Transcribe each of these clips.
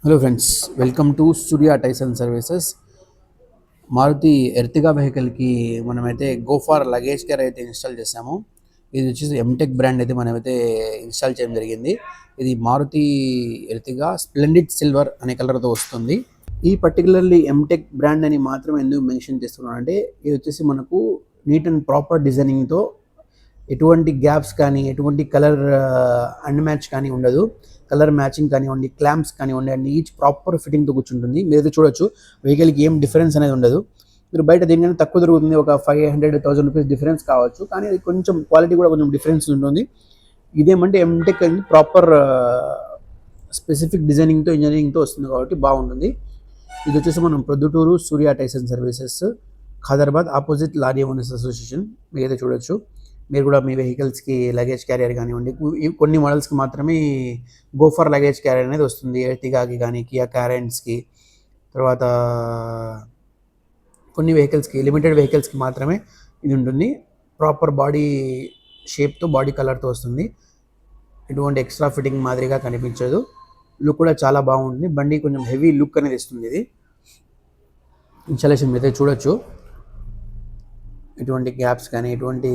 Hello friends, welcome to Surya Tyson services. Maruti Ertiga వెహికల్కి మనమైతే గోఫార్ luggage క్యార్ అయితే ఇన్స్టాల్ చేసాము. ఇది వచ్చేసి ఎంటెక్ బ్రాండ్ అయితే మనమైతే ఇన్స్టాల్ చేయడం జరిగింది. ఇది మారుతి ఎర్టిగా స్ప్లెండిడ్ సిల్వర్ అనే కలర్తో వస్తుంది. ఈ పర్టికులర్లీ ఎంటెక్ బ్రాండ్ అని మాత్రం ఎందుకు మెన్షన్ చేస్తున్నాను అంటే, ఇది వచ్చేసి మనకు నీట్ అండ్ ప్రాపర్ డిజైనింగ్తో ఎటువంటి గ్యాప్స్ కానీ ఎటువంటి కలర్ అన్మ్యాచ్ కానీ ఉండదు. కలర్ మ్యాచింగ్ కానివ్వండి, క్లాంప్స్ కానివ్వండి, అండ్ ఈచ్ ప్రాపర్ ఫిట్టింగ్తో కూర్చుంటుంది. మీరు చూడొచ్చు వెహికల్కి ఏం డిఫరెన్స్ అనేది ఉండదు. మీరు బయట దీనికన్నా తక్కువ దొరుకుతుంది, ఒక 500,000 రూపీస్ డిఫరెన్స్ కావచ్చు, కానీ అది కొంచెం క్వాలిటీ కూడా కొంచెం డిఫరెన్స్ ఉంటుంది. ఇదేమంటే ఎంటెక్ అనేది ప్రాపర్ స్పెసిఫిక్ డిజైనింగ్తో ఇంజనీరింగ్తో వస్తుంది కాబట్టి బాగుంటుంది. ఇది వచ్చేసి మనం Proddatur Surya Tyson services, Khairatabad, opposite lorry owners association. మీరు అయితే చూడొచ్చు. మీరు కూడా మీ వెహికల్స్కి లగేజ్ క్యారియర్ కానివ్వండి, కొన్ని మోడల్స్కి మాత్రమే గోఫర్ లగేజ్ క్యారియర్ అనేది వస్తుంది. ఎర్టిగాకి కానీ, కియా క్యారెంట్స్కి, తర్వాత కొన్ని వెహికల్స్కి, లిమిటెడ్ వెహికల్స్కి మాత్రమే ఇది ఉంటుంది. ప్రాపర్ బాడీ షేప్తో, బాడీ కలర్తో వస్తుంది. ఎటువంటి ఎక్స్ట్రా ఫిట్టింగ్ మాదిరిగా కనిపించదు. లుక్ కూడా చాలా బాగుంటుంది. బండి కొంచెం హెవీ లుక్ అనేది ఇస్తుంది. ఇది ఇన్స్టాలేషన్ అయితే చూడొచ్చు. ఎటువంటి గ్యాప్స్ కానీ, ఎటువంటి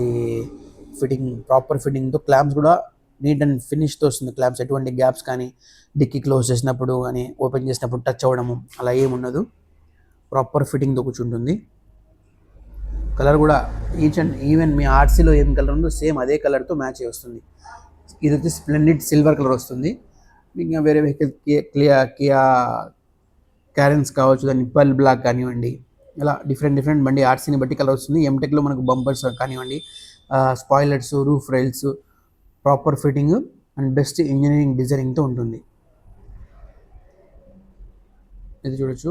ఫిట్టింగ్, ప్రాపర్ ఫిట్టింగ్తో క్లాంప్స్ కూడా నీట్ అండ్ ఫినిష్తో వస్తుంది. క్లాంప్స్ ఎటువంటి గ్యాప్స్ కానీ, డిక్కీ క్లోజ్ చేసినప్పుడు కానీ, ఓపెన్ చేసినప్పుడు టచ్ అవ్వడము అలా ఏమి ఉండదు. ప్రాపర్ ఫిట్టింగ్తో కూర్చుంటుంది. కలర్ కూడా ఈచ్ అండ్ ఈవెన్ మీ ఆర్సీలో ఏం కలర్ ఉందో సేమ్ అదే కలర్తో మ్యాచ్ అయి వస్తుంది. ఇది వచ్చి స్ప్లెండిడ్ సిల్వర్ కలర్ వస్తుంది. ఇంకా వేరే వెహికల్ కియా క్యారెన్స్ కావచ్చు, దాన్ని పల్ బ్లాక్ కానివ్వండి, ఇలా డిఫరెంట్ బండి ఆర్సీని బట్టి కలర్ వస్తుంది. ఎంటెక్లో మనకు బంపర్స్ కానివ్వండి, spoilers, roof rails, proper fitting and best engineering డిజైనింగ్తో ఉంటుంది. ఇది చూడొచ్చు.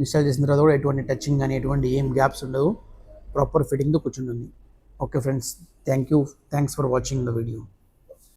ఇన్స్టాల్ చేసిన తర్వాత కూడా ఎటువంటి టచింగ్ కానీ, ఎటువంటి ఏం గ్యాప్స్ ఉండవు. ప్రాపర్ ఫిట్టింగ్తో కూర్చుంటుంది. Okay friends, thanks for watching the video.